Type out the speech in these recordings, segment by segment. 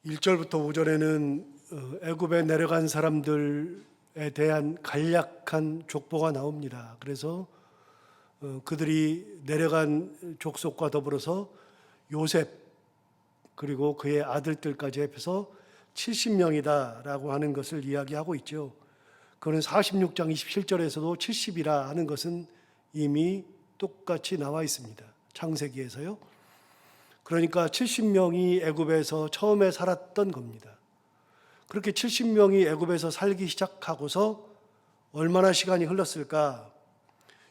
1절부터 5절에는 애굽에 내려간 사람들에 대한 간략한 족보가 나옵니다. 그래서 그들이 내려간 족속과 더불어서 요셉 그리고 그의 아들들까지 합해서 70명이다라고 하는 것을 이야기하고 있죠. 그는 46장 27절에서도 70이라 하는 것은 이미 똑같이 나와 있습니다. 창세기에서요. 그러니까 70명이 애굽에서 처음에 살았던 겁니다. 그렇게 70명이 애굽에서 살기 시작하고서 얼마나 시간이 흘렀을까?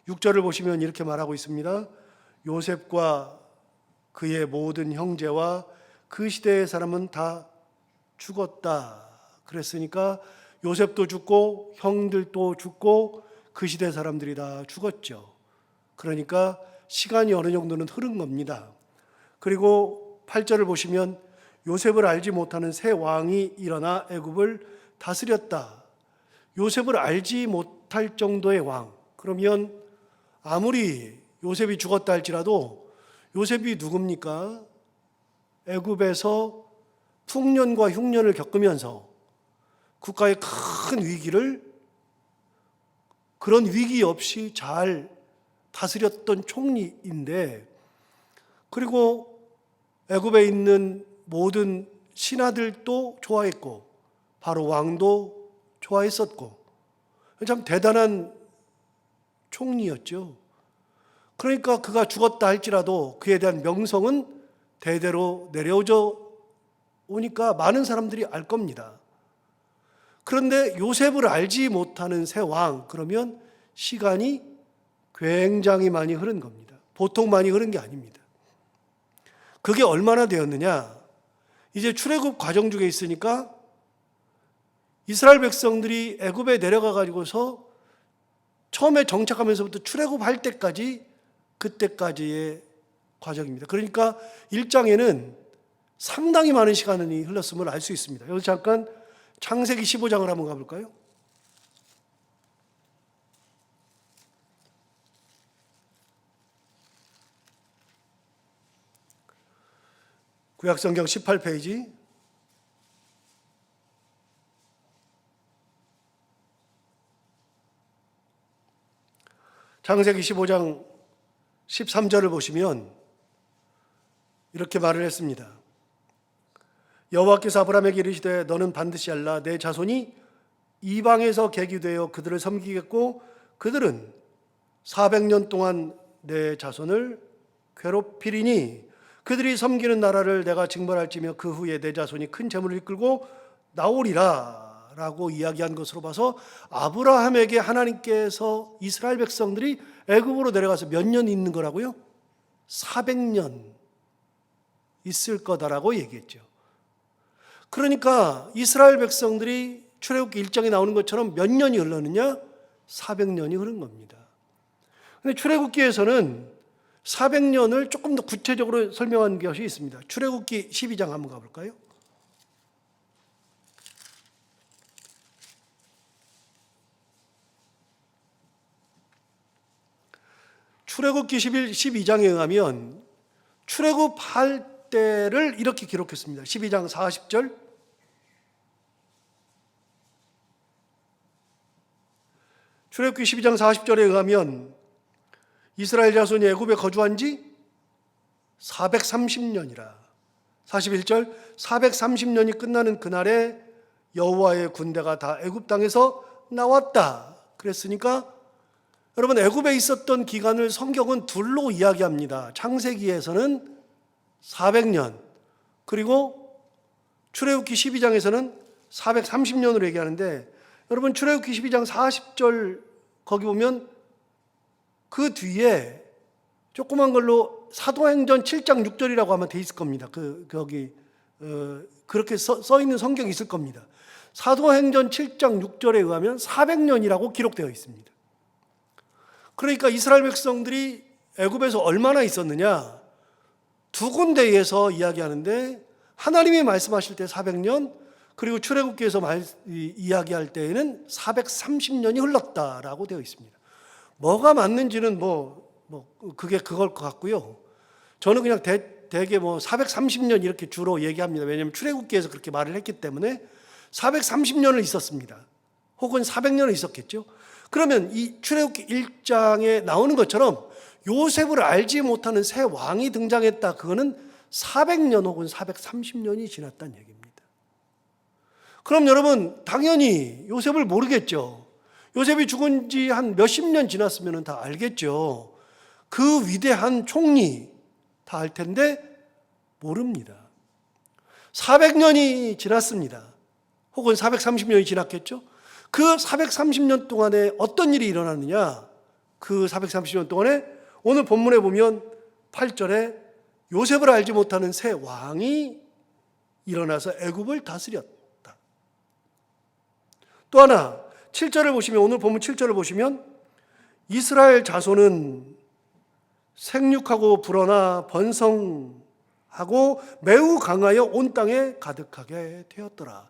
6절을 보시면 이렇게 말하고 있습니다. 요셉과 그의 모든 형제와 그 시대의 사람은 다 죽었다. 그랬으니까 요셉도 죽고 형들도 죽고 그 시대 사람들이 다 죽었죠. 그러니까 시간이 어느 정도는 흐른 겁니다. 그리고 8절을 보시면 요셉을 알지 못하는 새 왕이 일어나 애굽을 다스렸다. 요셉을 알지 못할 정도의 왕. 그러면 아무리 요셉이 죽었다 할지라도 요셉이 누굽니까? 애굽에서 풍년과 흉년을 겪으면서 국가의 큰 위기를 그런 위기 없이 잘 다스렸던 총리인데, 그리고 애굽에 있는 모든 신하들도 좋아했고 바로 왕도 좋아했었고 참 대단한 총리였죠. 그러니까 그가 죽었다 할지라도 그에 대한 명성은 대대로 내려오져 오니까 많은 사람들이 알 겁니다. 그런데 요셉을 알지 못하는 새 왕, 그러면 시간이 굉장히 많이 흐른 겁니다. 보통 많이 흐른 게 아닙니다. 그게 얼마나 되었느냐? 이제 출애굽 과정 중에 있으니까 이스라엘 백성들이 애굽에 내려가 가지고서 처음에 정착하면서부터 출애굽할 때까지, 그때까지의 과정입니다. 그러니까 1장에는 상당히 많은 시간이 흘렀음을 알 수 있습니다. 여기서 잠깐 창세기 15장을 한번 가볼까요? 구약성경 18페이지. 창세기 15장 13절을 보시면 이렇게 말을 했습니다. 여호와께서 아브라함에게 이르시되 너는 반드시 알라. 내 자손이 이방에서 계기되어 그들을 섬기겠고 그들은 400년 동안 내 자손을 괴롭히리니 그들이 섬기는 나라를 내가 징벌할지며 그 후에 내 자손이 큰 재물을 이끌고 나오리라 라고 이야기한 것으로 봐서 아브라함에게 하나님께서 이스라엘 백성들이 애굽으로 내려가서 몇 년 있는 거라고요? 400년 있을 거다라고 얘기했죠. 그러니까 이스라엘 백성들이 출애굽기 1장에 나오는 것처럼 몇 년이 흘렀느냐? 400년이 흐른 겁니다. 그런데 출애굽기에서는 400년을 조금 더 구체적으로 설명한 것이 있습니다. 출애굽기 12장 한번 가볼까요? 출애굽기 12장에 의하면 출애굽할 때를 이렇게 기록했습니다. 12장 40절. 출애굽기 12장 40절에 의하면 이스라엘 자손이 애굽에 거주한 지 430년이라. 41절. 430년이 끝나는 그날에 여호와의 군대가 다 애굽 땅에서 나왔다. 그랬으니까 여러분, 애굽에 있었던 기간을 성경은 둘로 이야기합니다. 창세기에서는 400년, 그리고 출애굽기 12장에서는 430년으로 얘기하는데, 여러분 출애굽기 12장 40절 거기 보면 그 뒤에 조그만 걸로 사도행전 7장 6절이라고 아마 돼 있을 겁니다. 그렇게 써 있는 성경이 있을 겁니다. 사도행전 7장 6절에 의하면 400년이라고 기록되어 있습니다. 그러니까 이스라엘 백성들이 애굽에서 얼마나 있었느냐? 두 군데에서 이야기하는데, 하나님이 말씀하실 때 400년, 그리고 출애굽기에서 이야기할 때에는 430년이 흘렀다라고 되어 있습니다. 뭐가 맞는지는 그게 그걸 것 같고요. 저는 그냥 대개 뭐 430년 이렇게 주로 얘기합니다. 왜냐하면 출애굽기에서 그렇게 말을 했기 때문에 430년을 있었습니다. 혹은 400년을 있었겠죠. 그러면 이 출애굽기 1장에 나오는 것처럼 요셉을 알지 못하는 새 왕이 등장했다. 그거는 400년 혹은 430년이 지났다는 얘기입니다. 그럼 여러분 당연히 요셉을 모르겠죠. 요셉이 죽은 지 한 몇십 년 지났으면 다 알겠죠. 그 위대한 총리 다 알 텐데 모릅니다. 400년이 지났습니다. 혹은 430년이 지났겠죠. 그 430년 동안에 어떤 일이 일어났느냐. 그 430년 동안에 오늘 본문에 보면 8절에 요셉을 알지 못하는 새 왕이 일어나서 애굽을 다스렸다. 또 하나 7절을 보시면, 오늘 본문 7절을 보시면 이스라엘 자손은 생육하고 불어나 번성하고 매우 강하여 온 땅에 가득하게 되었더라.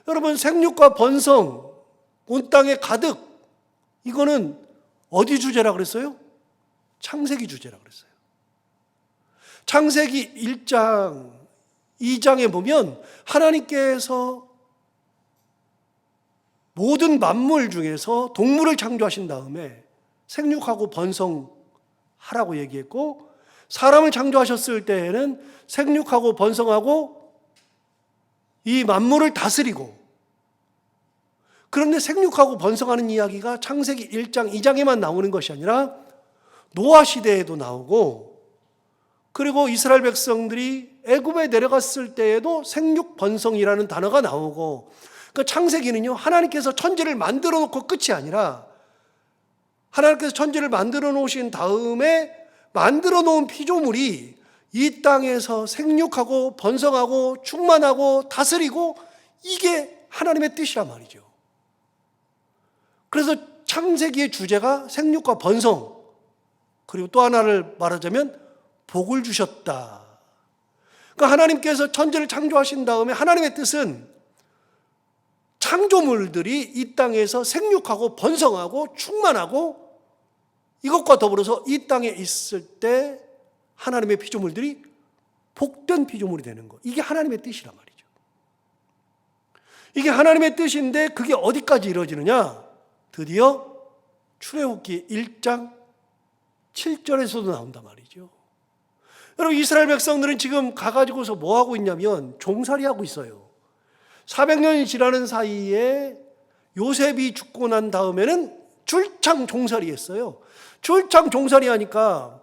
여러분, 생육과 번성, 온 땅에 가득, 이거는 어디 주제라 그랬어요? 창세기 주제라 그랬어요. 창세기 1장, 2장에 보면 하나님께서 모든 만물 중에서 동물을 창조하신 다음에 생육하고 번성하라고 얘기했고, 사람을 창조하셨을 때에는 생육하고 번성하고 이 만물을 다스리고, 그런데 생육하고 번성하는 이야기가 창세기 1장, 2장에만 나오는 것이 아니라 노아 시대에도 나오고, 그리고 이스라엘 백성들이 애굽에 내려갔을 때에도 생육 번성이라는 단어가 나오고, 그 창세기는요, 하나님께서 천지를 만들어 놓고 끝이 아니라 하나님께서 천지를 만들어 놓으신 다음에 만들어 놓은 피조물이 이 땅에서 생육하고 번성하고 충만하고 다스리고, 이게 하나님의 뜻이란 말이죠. 그래서 창세기의 주제가 생육과 번성, 그리고 또 하나를 말하자면 복을 주셨다. 그러니까 하나님께서 천지를 창조하신 다음에 하나님의 뜻은 창조물들이 이 땅에서 생육하고 번성하고 충만하고, 이것과 더불어서 이 땅에 있을 때 하나님의 피조물들이 복된 피조물이 되는 것, 이게 하나님의 뜻이란 말이죠. 이게 하나님의 뜻인데 그게 어디까지 이루어지느냐? 드디어 출애굽기 1장 7절에서도 나온단 말이죠. 여러분, 이스라엘 백성들은 지금 가가지고서 뭐 하고 있냐면 종살이 하고 있어요. 400년이 지나는 사이에 요셉이 죽고 난 다음에는 출창 종살이 했어요. 출창 종살이 하니까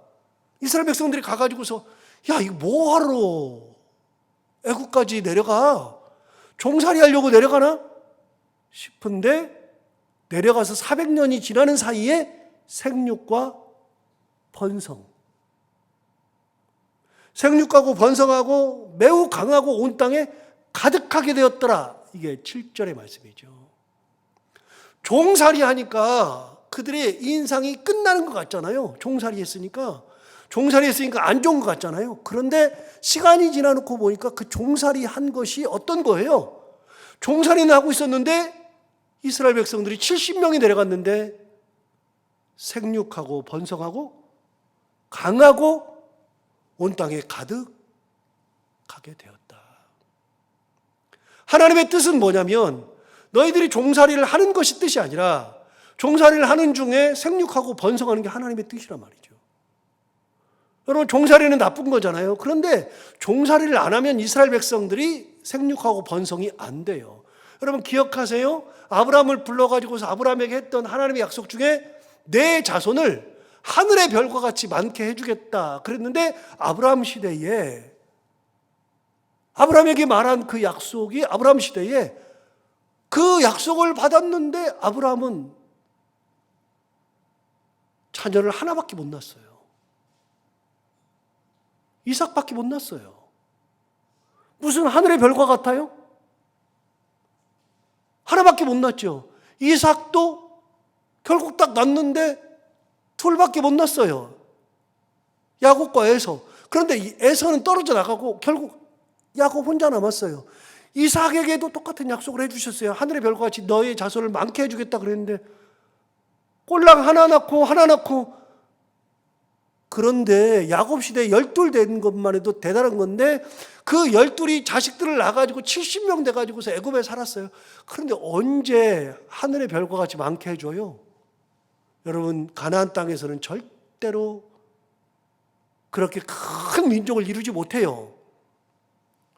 이스라엘 백성들이 가가지고서, 야, 이거 뭐하러 애국까지 내려가? 종살이 하려고 내려가나? 싶은데 내려가서 400년이 지나는 사이에 생육과 번성, 생육하고 번성하고 매우 강하고 온 땅에 가득하게 되었더라. 이게 7절의 말씀이죠. 종살이 하니까 그들의 인상이 끝나는 것 같잖아요. 종살이 했으니까 안 좋은 것 같잖아요. 그런데 시간이 지나놓고 보니까 그 종살이 한 것이 어떤 거예요? 종살이는 하고 있었는데 이스라엘 백성들이 70명이 내려갔는데 생육하고 번성하고 강하고 온 땅에 가득하게 되었다. 하나님의 뜻은 뭐냐면 너희들이 종살이를 하는 것이 뜻이 아니라 종살이를 하는 중에 생육하고 번성하는 게 하나님의 뜻이란 말이죠. 여러분, 종살이는 나쁜 거잖아요. 그런데 종살이를 안 하면 이스라엘 백성들이 생육하고 번성이 안 돼요. 여러분 기억하세요? 아브라함을 불러가지고서 아브라함에게 했던 하나님의 약속 중에 내 자손을 하늘의 별과 같이 많게 해주겠다 그랬는데, 아브라함 시대에 아브라함에게 말한 그 약속이 아브라함 시대에 그 약속을 받았는데 아브라함은 자녀를 하나밖에 못 낳았어요. 이삭밖에 못 낳았어요. 무슨 하늘의 별과 같아요? 하나밖에 못 낳았죠. 이삭도 결국 딱 낳는데 둘밖에 못 낳았어요. 야곱과 에서. 그런데 이 에서는 떨어져 나가고 결국 야곱 혼자 남았어요. 이삭에게도 똑같은 약속을 해주셨어요. 하늘의 별과 같이 너의 자손을 많게 해주겠다 그랬는데 꼴랑 하나 낳고 그런데 야곱 시대에 12 된 것만 해도 대단한 건데 그 12이 자식들을 낳아가지고 70명 돼가지고서 애굽에 살았어요. 그런데 언제 하늘의 별과 같이 많게 해줘요? 여러분, 가나안 땅에서는 절대로 그렇게 큰 민족을 이루지 못해요.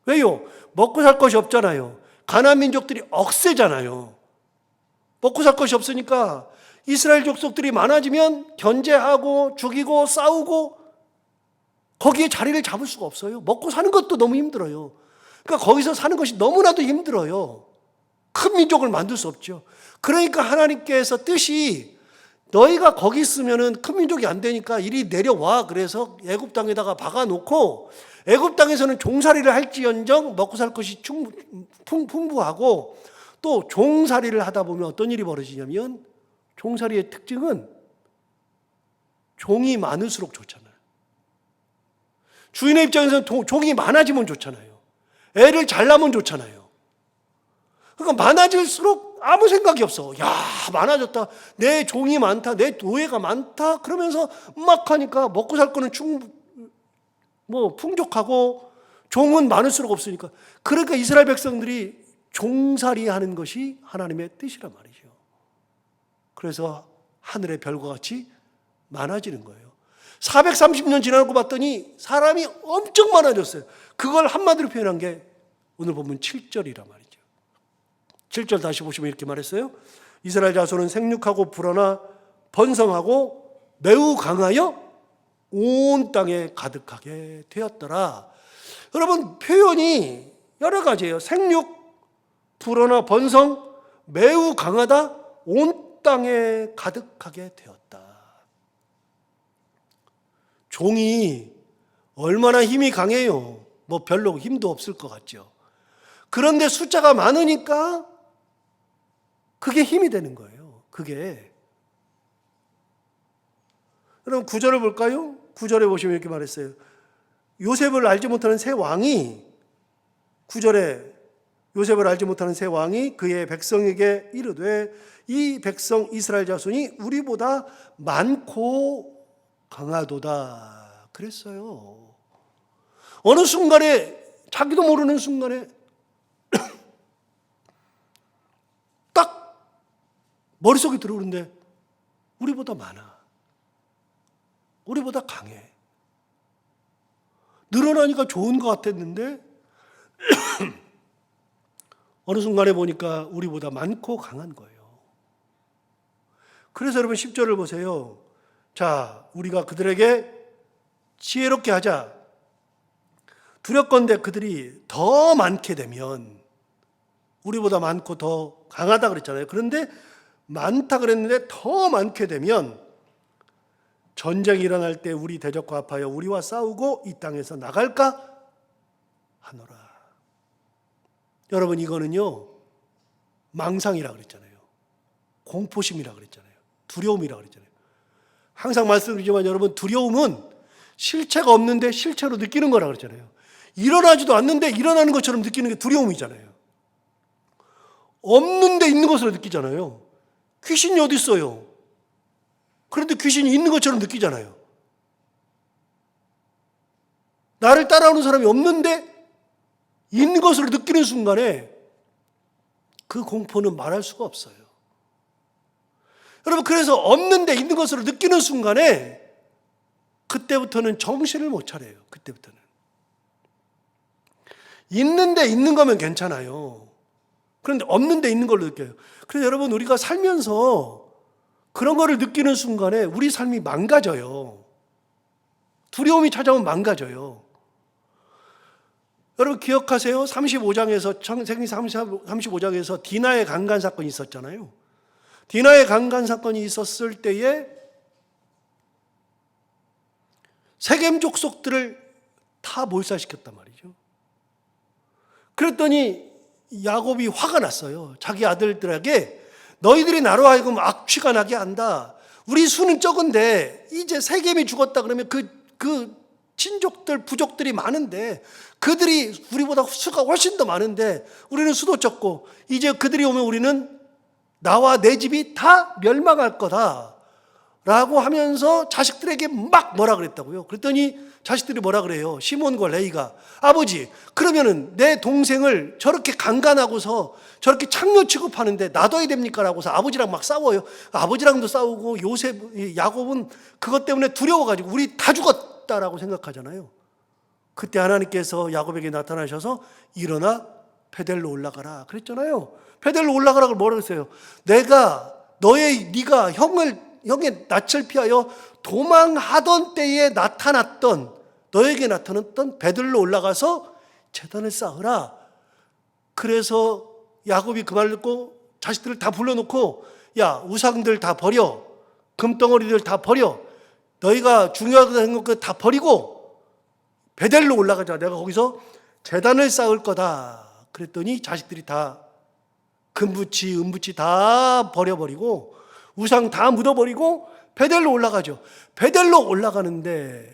왜요? 먹고 살 것이 없잖아요. 가나안 민족들이 억세잖아요. 먹고 살 것이 없으니까 이스라엘 족속들이 많아지면 견제하고 죽이고 싸우고 거기에 자리를 잡을 수가 없어요. 먹고 사는 것도 너무 힘들어요. 그러니까 거기서 사는 것이 너무나도 힘들어요. 큰 민족을 만들 수 없죠. 그러니까 하나님께서 뜻이 너희가 거기 있으면은 큰 민족이 안 되니까 이리 내려와. 그래서 애굽 땅에다가 박아놓고 애굽 땅에서는 종살이를 할지언정 먹고 살 것이 풍부하고 또 종살이를 하다 보면 어떤 일이 벌어지냐면 종살이의 특징은 종이 많을수록 좋잖아요. 주인의 입장에서는 종이 많아지면 좋잖아요. 애를 잘 낳으면 좋잖아요. 그러니까 많아질수록 아무 생각이 없어. 야, 많아졌다. 내 종이 많다. 내 노예가 많다. 그러면서 막 하니까 먹고 살 거는 풍족하고 종은 많을수록 없으니까. 그러니까 이스라엘 백성들이 종살이 하는 것이 하나님의 뜻이란 말이죠. 그래서 하늘의 별과 같이 많아지는 거예요. 430년 지나고 봤더니 사람이 엄청 많아졌어요. 그걸 한마디로 표현한 게 오늘 보면 7절이란 말이죠. 7절 다시 보시면 이렇게 말했어요. 이스라엘 자손은 생육하고 불어나 번성하고 매우 강하여 온 땅에 가득하게 되었더라. 여러분, 표현이 여러 가지예요. 생육, 불어나 번성, 매우 강하다, 온 땅에 가득하게 되었다. 종이 얼마나 힘이 강해요. 뭐 별로 힘도 없을 것 같죠. 그런데 숫자가 많으니까 그게 힘이 되는 거예요. 그게. 여러분 9절을 볼까요? 9절에 보시면 이렇게 말했어요. 요셉을 알지 못하는 새 왕이 9절에 요셉을 알지 못하는 새 왕이 그의 백성에게 이르되 이 백성 이스라엘 자손이 우리보다 많고 강하도다 그랬어요. 어느 순간에 자기도 모르는 순간에 딱 머릿속에 들어오는데 우리보다 많아. 우리보다 강해. 늘어나니까 좋은 것 같았는데 어느 순간에 보니까 우리보다 많고 강한 거예요. 그래서 여러분 10절을 보세요. 자, 우리가 그들에게 지혜롭게 하자. 두렵건대 그들이 더 많게 되면 우리보다 많고 더 강하다 그랬잖아요. 그런데 많다 그랬는데 더 많게 되면 전쟁이 일어날 때 우리 대적과 합하여 우리와 싸우고 이 땅에서 나갈까 하노라. 여러분 이거는요 망상이라 그랬잖아요. 공포심이라 그랬잖아요. 두려움이라 그랬잖아요. 항상 말씀드리지만 여러분 두려움은 실체가 없는데 실체로 느끼는 거라 그랬잖아요. 일어나지도 않는데 일어나는 것처럼 느끼는 게 두려움이잖아요. 없는데 있는 것으로 느끼잖아요. 귀신이 어디 있어요? 그런데 귀신이 있는 것처럼 느끼잖아요. 나를 따라오는 사람이 없는데 있는 것으로 느끼는 순간에 그 공포는 말할 수가 없어요. 여러분 그래서 없는데 있는 것으로 느끼는 순간에 그때부터는 정신을 못 차려요. 그때부터는. 있는데 있는 거면 괜찮아요. 그런데 없는데 있는 걸로 느껴요. 그래서 여러분 우리가 살면서 그런 거를 느끼는 순간에 우리 삶이 망가져요. 두려움이 찾아오면 망가져요. 여러분 기억하세요? 35장에서 창세기 35장에서 디나의 강간 사건이 있었잖아요. 디나의 강간 사건이 있었을 때에 세겜 족속들을 다 몰살시켰단 말이죠. 그랬더니 야곱이 화가 났어요. 자기 아들들에게 너희들이 나로 하여금 악취가 나게 한다. 우리 수는 적은데 이제 세겜이 죽었다 그러면 그 친족들 부족들이 많은데 그들이 우리보다 수가 훨씬 더 많은데 우리는 수도 적고 이제 그들이 오면 우리는 나와 내 집이 다 멸망할 거다 라고 하면서 자식들에게 막 뭐라 그랬다고요. 그랬더니 자식들이 뭐라 그래요. 시몬과 레이가, 아버지, 그러면은 내 동생을 저렇게 강간하고서 저렇게 창녀 취급하는데 놔둬야 됩니까? 라고서 아버지랑 막 싸워요. 아버지랑도 싸우고 야곱은 그것 때문에 두려워가지고 우리 다 죽었다라고 생각하잖아요. 그때 하나님께서 야곱에게 나타나셔서 일어나 베델로 올라가라 그랬잖아요. 베델로 올라가라고 뭐라고 했어요? 네가 형의 낯을 피하여 도망하던 때에 너에게 나타났던 베들로 올라가서 제단을 쌓으라. 그래서 야곱이 그 말 듣고 자식들을 다 불러놓고, 야, 우상들 다 버려, 금덩어리들 다 버려, 너희가 중요하다고 생각한 거 다 버리고 베델로 올라가자. 내가 거기서 제단을 쌓을 거다. 그랬더니 자식들이 다 금붙이 은붙이 다 버려버리고 우상 다 묻어버리고 베델로 올라가죠. 베델로 올라가는데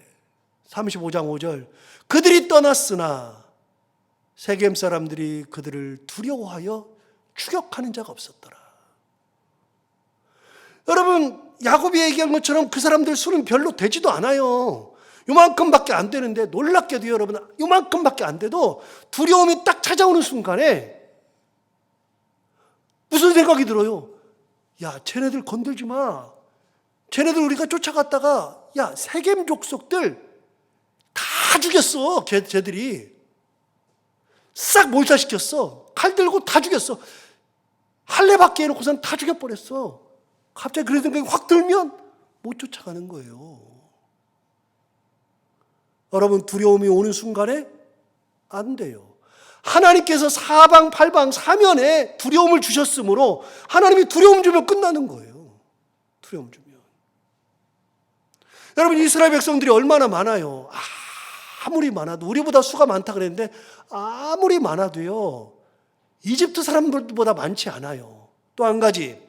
35장 5절, 그들이 떠났으나 세겜 사람들이 그들을 두려워하여 추격하는 자가 없었더라. 여러분, 야곱이 얘기한 것처럼 그 사람들 수는 별로 되지도 않아요. 요만큼밖에 안 되는데, 놀랍게도 여러분, 요만큼밖에 안 돼도 두려움이 딱 찾아오는 순간에 무슨 생각이 들어요? 야, 쟤네들 건들지 마. 쟤네들 우리가 쫓아갔다가, 야, 세겜 족속들 다 죽였어. 쟤들이 싹 몰살시켰어. 칼 들고 다 죽였어. 할례받게 해놓고선 다 죽여버렸어. 갑자기 그런 생각이 확 들면 못 쫓아가는 거예요. 여러분, 두려움이 오는 순간에 안 돼요. 하나님께서 사방팔방 사면에 두려움을 주셨으므로 하나님이 두려움 주면 끝나는 거예요. 두려움 주면. 여러분, 이스라엘 백성들이 얼마나 많아요. 아무리 많아도, 우리보다 수가 많다 그랬는데 아무리 많아도요, 이집트 사람들보다 많지 않아요. 또 한 가지,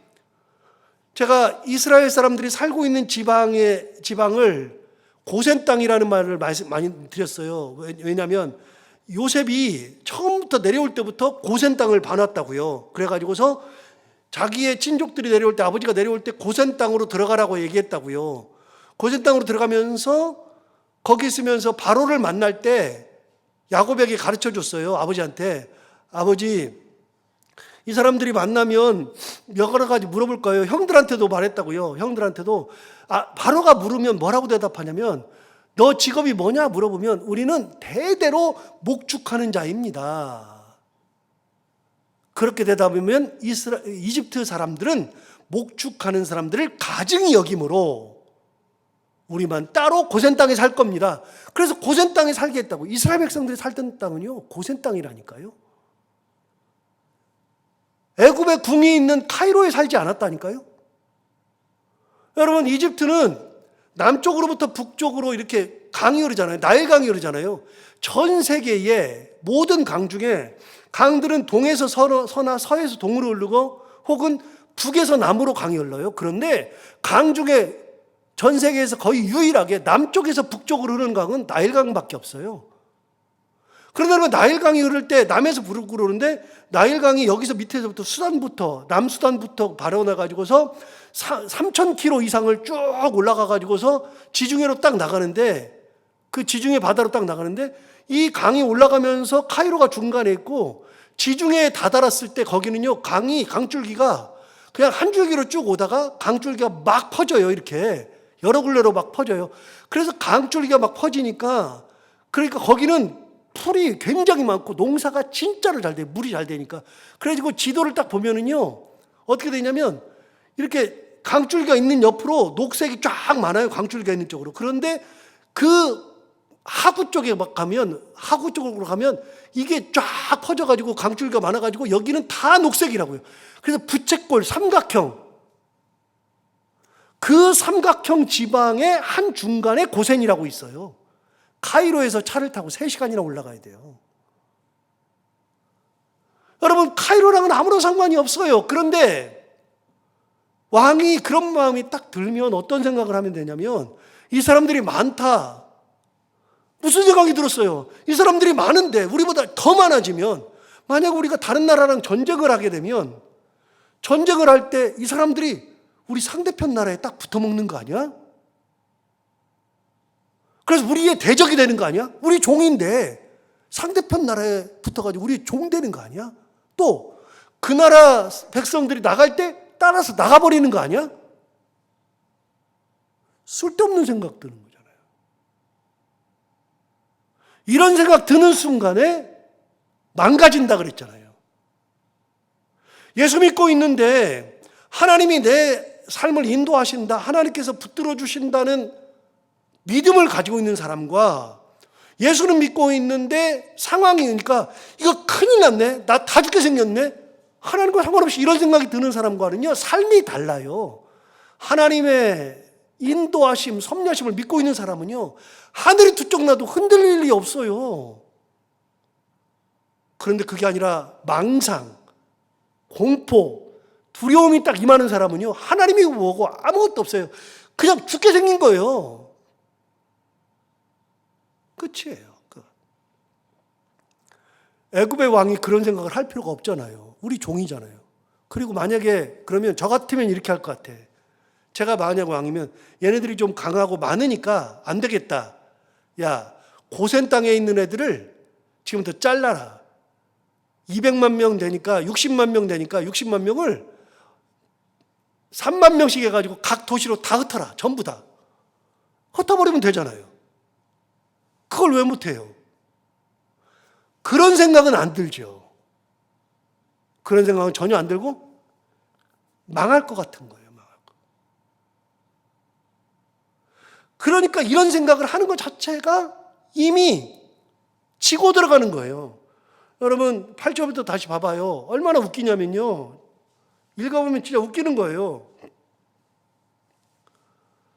제가 이스라엘 사람들이 살고 있는 지방을 고센 땅이라는 말을 많이 드렸어요. 왜냐하면 요셉이 처음부터 내려올 때부터 고센 땅을 봐놨다고요. 그래가지고서 자기의 친족들이 내려올 때, 아버지가 내려올 때 고센 땅으로 들어가라고 얘기했다고요. 고센 땅으로 들어가면서 거기 있으면서 바로를 만날 때 야곱에게 가르쳐 줬어요. 아버지한테, 아버지, 이 사람들이 만나면 여러 가지 물어볼 거예요. 형들한테도 말했다고요. 형들한테도. 바로가 물으면 뭐라고 대답하냐면, 너 직업이 뭐냐 물어보면 우리는 대대로 목축하는 자입니다. 그렇게 대답하면 이집트 사람들은 목축하는 사람들을 가증히 여김으로 우리만 따로 고센 땅에 살 겁니다. 그래서 고센 땅에 살게 했다고. 이스라엘 백성들이 살던 땅은요, 고센 땅이라니까요. 애굽의 궁이 있는 카이로에 살지 않았다니까요. 여러분, 이집트는 남쪽으로부터 북쪽으로 이렇게 강이 흐르잖아요. 나일강이 흐르잖아요. 전 세계의 모든 강 중에 강들은 동에서 서나 서에서 동으로 흐르고 혹은 북에서 남으로 강이 흘러요. 그런데 강 중에 전 세계에서 거의 유일하게 남쪽에서 북쪽으로 흐르는 강은 나일강밖에 없어요. 그러면 나일강이 흐를 때 남에서 북으로 흐르는데, 나일강이 여기서 밑에서부터 남수단부터 발원해가지고서 3,000km 이상을 쭉 올라가가지고서 지중해로 딱 나가는데, 그 지중해 바다로 딱 나가는데, 이 강이 올라가면서 카이로가 중간에 있고, 지중해에 다다랐을 때 거기는요, 강줄기가 그냥 한 줄기로 쭉 오다가 강줄기가 막 퍼져요. 이렇게 여러 굴레로 막 퍼져요. 그래서 강줄기가 막 퍼지니까, 그러니까 거기는 풀이 굉장히 많고 농사가 진짜로 잘 돼요. 물이 잘 되니까. 그래가지고 지도를 딱 보면은요, 어떻게 되냐면 이렇게 강줄기가 있는 옆으로 녹색이 쫙 많아요. 강줄기가 있는 쪽으로. 그런데 그 하구 쪽으로 가면 이게 쫙 퍼져가지고 강줄기가 많아가지고 여기는 다 녹색이라고요. 그래서 부채꼴 삼각형, 그 삼각형 지방의 한 중간에 고센이라고 있어요. 카이로에서 차를 타고 3시간이나 올라가야 돼요. 여러분, 카이로랑은 아무런 상관이 없어요. 그런데 왕이 그런 마음이 딱 들면 어떤 생각을 하면 되냐면, 이 사람들이 많다. 무슨 생각이 들었어요? 이 사람들이 많은데 우리보다 더 많아지면, 만약 우리가 다른 나라랑 전쟁을 하게 되면, 전쟁을 할 때 이 사람들이 우리 상대편 나라에 딱 붙어먹는 거 아니야? 그래서 우리의 대적이 되는 거 아니야? 우리 종인데 상대편 나라에 붙어가지고 우리 종 되는 거 아니야? 또 그 나라 백성들이 나갈 때 따라서 나가버리는 거 아니야? 쓸데없는 생각 드는 거잖아요. 이런 생각 드는 순간에 망가진다 그랬잖아요. 예수 믿고 있는데 하나님이 내 삶을 인도하신다, 하나님께서 붙들어 주신다는 믿음을 가지고 있는 사람과 예수는 믿고 있는데 상황이 그러니까 이거 큰일 났네, 나 다 죽게 생겼네, 하나님과 상관없이 이런 생각이 드는 사람과는요 삶이 달라요. 하나님의 인도하심, 섭리하심을 믿고 있는 사람은요 하늘이 두쪽 나도 흔들릴 일이 없어요. 그런데 그게 아니라 망상, 공포, 두려움이 딱 임하는 사람은요 하나님이 뭐고 아무것도 없어요. 그냥 죽게 생긴 거예요. 끝이에요. 애굽의 왕이 그런 생각을 할 필요가 없잖아요. 우리 종이잖아요. 그리고 만약에 그러면 저 같으면 이렇게 할 것 같아. 제가 만약 왕이면 얘네들이 좀 강하고 많으니까 안 되겠다. 야, 고센 땅에 있는 애들을 지금부터 잘라라. 200만 명 되니까 60만 명 되니까 60만 명을 3만 명씩 해가지고 각 도시로 다 흩어라. 전부 다. 흩어버리면 되잖아요. 그걸 왜 못해요? 그런 생각은 안 들죠. 그런 생각은 전혀 안 들고 망할 것 같은 거예요. 망할 거. 그러니까 이런 생각을 하는 것 자체가 이미 치고 들어가는 거예요. 여러분 8절부터 다시 봐봐요. 얼마나 웃기냐면요. 읽어보면 진짜 웃기는 거예요.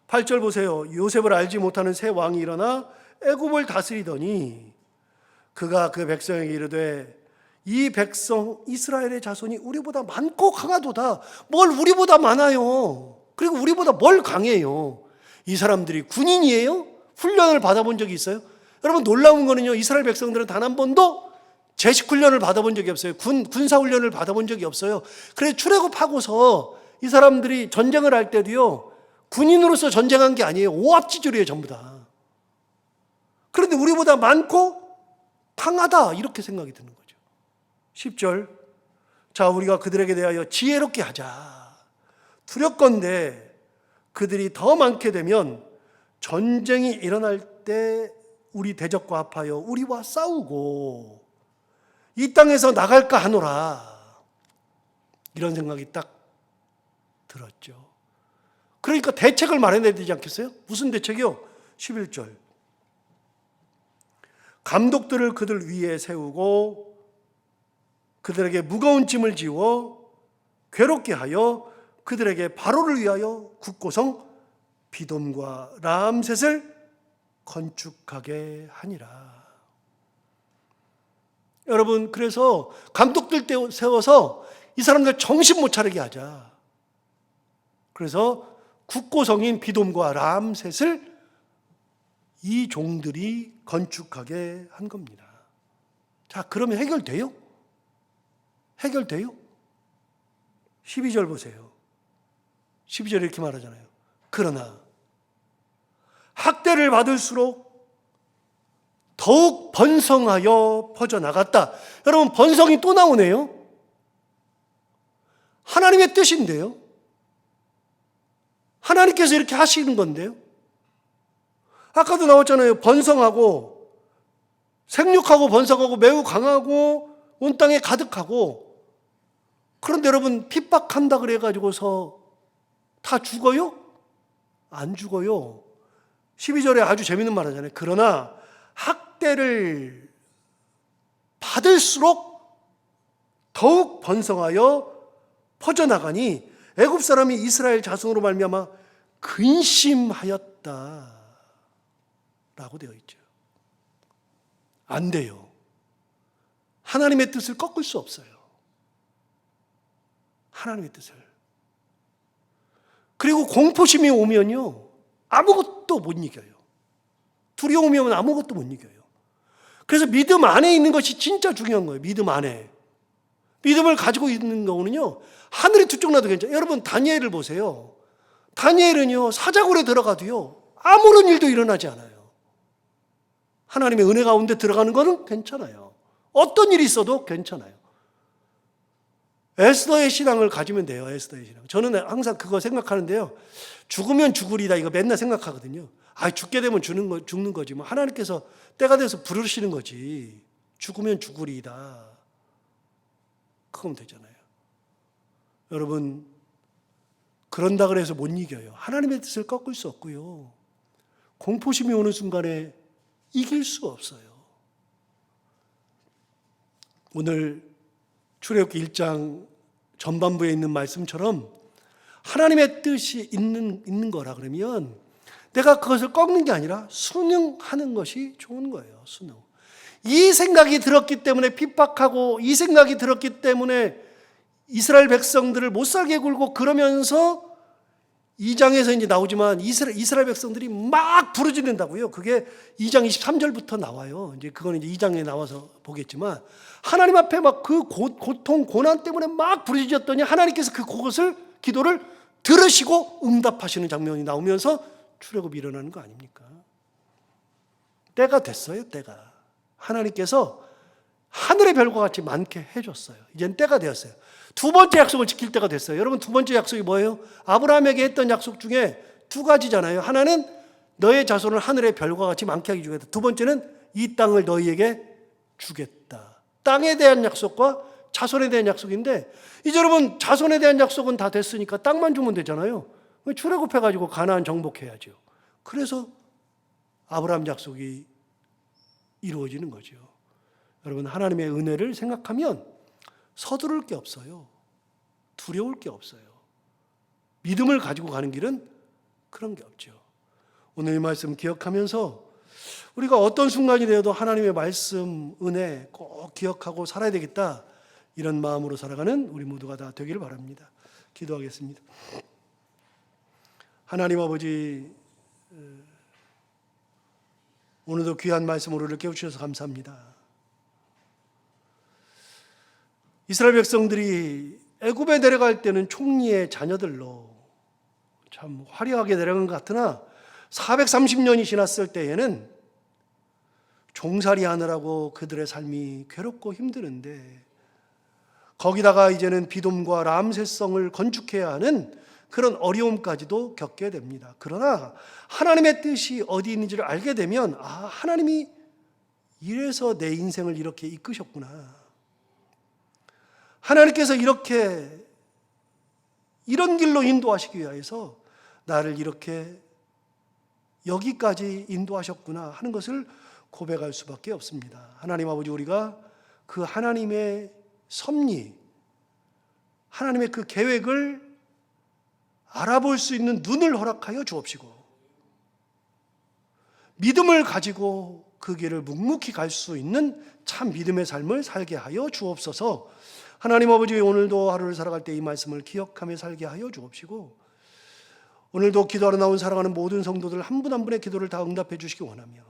8절 보세요. 요셉을 알지 못하는 새 왕이 일어나 애굽을 다스리더니 그가 그 백성에게 이르되 이 백성 이스라엘의 자손이 우리보다 많고 강하도다. 뭘 우리보다 많아요. 그리고 우리보다 뭘 강해요. 이 사람들이 군인이에요? 훈련을 받아본 적이 있어요? 여러분 놀라운 거는요, 이스라엘 백성들은 단 한 번도 제식 훈련을 받아본 적이 없어요. 군사 훈련을 받아본 적이 없어요. 그래서 출애굽하고서 이 사람들이 전쟁을 할 때도요 군인으로서 전쟁한 게 아니에요. 오합지졸이에요 전부 다. 그런데 우리보다 많고 강하다 이렇게 생각이 드는 거죠. 10절, 자 우리가 그들에게 대하여 지혜롭게 하자. 두렵건대 그들이 더 많게 되면 전쟁이 일어날 때 우리 대적과 합하여 우리와 싸우고 이 땅에서 나갈까 하노라. 이런 생각이 딱 들었죠. 그러니까 대책을 마련해야 되지 않겠어요? 무슨 대책이요? 11절, 감독들을 그들 위에 세우고 그들에게 무거운 짐을 지워 괴롭게 하여 그들에게 바로를 위하여 국고성 비돔과 람셋을 건축하게 하니라. 여러분, 그래서 감독들 세워서 이 사람들 정신 못 차리게 하자. 그래서 국고성인 비돔과 람셋을 이 종들이 건축하게 한 겁니다. 자, 그러면 해결돼요? 해결돼요? 12절 보세요. 12절에 이렇게 말하잖아요. 그러나 학대를 받을수록 더욱 번성하여 퍼져나갔다. 여러분, 번성이 또 나오네요. 하나님의 뜻인데요. 하나님께서 이렇게 하시는 건데요. 아까도 나왔잖아요. 번성하고 생육하고 번성하고 매우 강하고 온 땅에 가득하고. 그런데 여러분, 핍박한다 그래가지고서 다 죽어요? 안 죽어요. 12절에 아주 재밌는 말 하잖아요. 그러나 학대를 받을수록 더욱 번성하여 퍼져나가니 애굽 사람이 이스라엘 자손으로 말미암아 근심하였다 라고 되어 있죠. 안 돼요. 하나님의 뜻을 꺾을 수 없어요. 하나님의 뜻을. 그리고 공포심이 오면요 아무것도 못 이겨요. 두려움이 오면 아무것도 못 이겨요. 그래서 믿음 안에 있는 것이 진짜 중요한 거예요. 믿음 안에. 믿음을 가지고 있는 경우는요 하늘이 두 쪽 나도 괜찮아요. 여러분 다니엘을 보세요. 다니엘은요, 사자굴에 들어가도요, 아무런 일도 일어나지 않아요. 하나님의 은혜 가운데 들어가는 거는 괜찮아요. 어떤 일이 있어도 괜찮아요. 에스더의 신앙을 가지면 돼요. 에스더의 신앙. 저는 항상 그거 생각하는데요. 죽으면 죽으리다 이거 맨날 생각하거든요. 죽게 되면 죽는 거지. 뭐 하나님께서 때가 돼서 부르시는 거지. 죽으면 죽으리다. 그러면 되잖아요. 여러분, 그런다 그래서 못 이겨요. 하나님의 뜻을 꺾을 수 없고요. 공포심이 오는 순간에 이길 수 없어요. 오늘 출애굽기 1장 전반부에 있는 말씀처럼 하나님의 뜻이 있는 거라 그러면 내가 그것을 꺾는 게 아니라 순응하는 것이 좋은 거예요. 순응. 이 생각이 들었기 때문에 핍박하고, 이 생각이 들었기 때문에 이스라엘 백성들을 못 살게 굴고, 그러면서 2장에서 이제 나오지만 이스라엘 백성들이 막 부르짖는다고요. 그게 2장 23절부터 나와요. 이제 그거는 이제 2장에 나와서 보겠지만, 하나님 앞에 막 그 고통, 고난 때문에 막 부르짖었더니 하나님께서 그것을, 기도를 들으시고 응답하시는 장면이 나오면서 출애굽이 일어나는 거 아닙니까? 때가 됐어요, 때가. 하나님께서 하늘의 별과 같이 많게 해줬어요. 이젠 때가 되었어요. 두 번째 약속을 지킬 때가 됐어요. 여러분, 두 번째 약속이 뭐예요? 아브라함에게 했던 약속 중에 두 가지잖아요. 하나는 너의 자손을 하늘의 별과 같이 많게 하게 주겠다. 두 번째는 이 땅을 너희에게 주겠다. 땅에 대한 약속과 자손에 대한 약속인데, 이제 여러분, 자손에 대한 약속은 다 됐으니까 땅만 주면 되잖아요. 출애굽해가지고 가나안 정복해야죠. 그래서 아브라함 약속이 이루어지는 거죠. 여러분, 하나님의 은혜를 생각하면 서두를 게 없어요. 두려울 게 없어요. 믿음을 가지고 가는 길은 그런 게 없죠. 오늘 이 말씀 기억하면서 우리가 어떤 순간이 되어도 하나님의 말씀, 은혜 꼭 기억하고 살아야 되겠다, 이런 마음으로 살아가는 우리 모두가 다 되기를 바랍니다. 기도하겠습니다. 하나님 아버지, 오늘도 귀한 말씀으로 우리를 깨우쳐주셔서 감사합니다. 이스라엘 백성들이 애굽에 내려갈 때는 총리의 자녀들로 참 화려하게 내려간 것 같으나 430년이 지났을 때에는 종살이 하느라고 그들의 삶이 괴롭고 힘드는데, 거기다가 이제는 비돔과 람세성을 건축해야 하는 그런 어려움까지도 겪게 됩니다. 그러나 하나님의 뜻이 어디 있는지를 알게 되면, 하나님이 이래서 내 인생을 이렇게 이끄셨구나. 하나님께서 이런 길로 인도하시기 위해서 나를 이렇게 여기까지 인도하셨구나 하는 것을 고백할 수밖에 없습니다. 하나님 아버지, 우리가 그 하나님의 섭리, 하나님의 그 계획을 알아볼 수 있는 눈을 허락하여 주옵시고, 믿음을 가지고 그 길을 묵묵히 갈 수 있는 참 믿음의 삶을 살게 하여 주옵소서. 하나님 아버지, 오늘도 하루를 살아갈 때 이 말씀을 기억하며 살게 하여 주옵시고, 오늘도 기도하러 나온 사랑하는 모든 성도들 한 분 한 분의 기도를 다 응답해 주시기 원하며,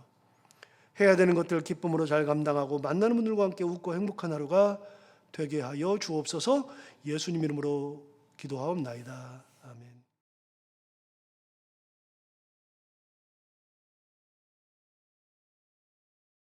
해야 되는 것들 기쁨으로 잘 감당하고 만나는 분들과 함께 웃고 행복한 하루가 되게 하여 주옵소서. 예수님 이름으로 기도하옵나이다. 아멘.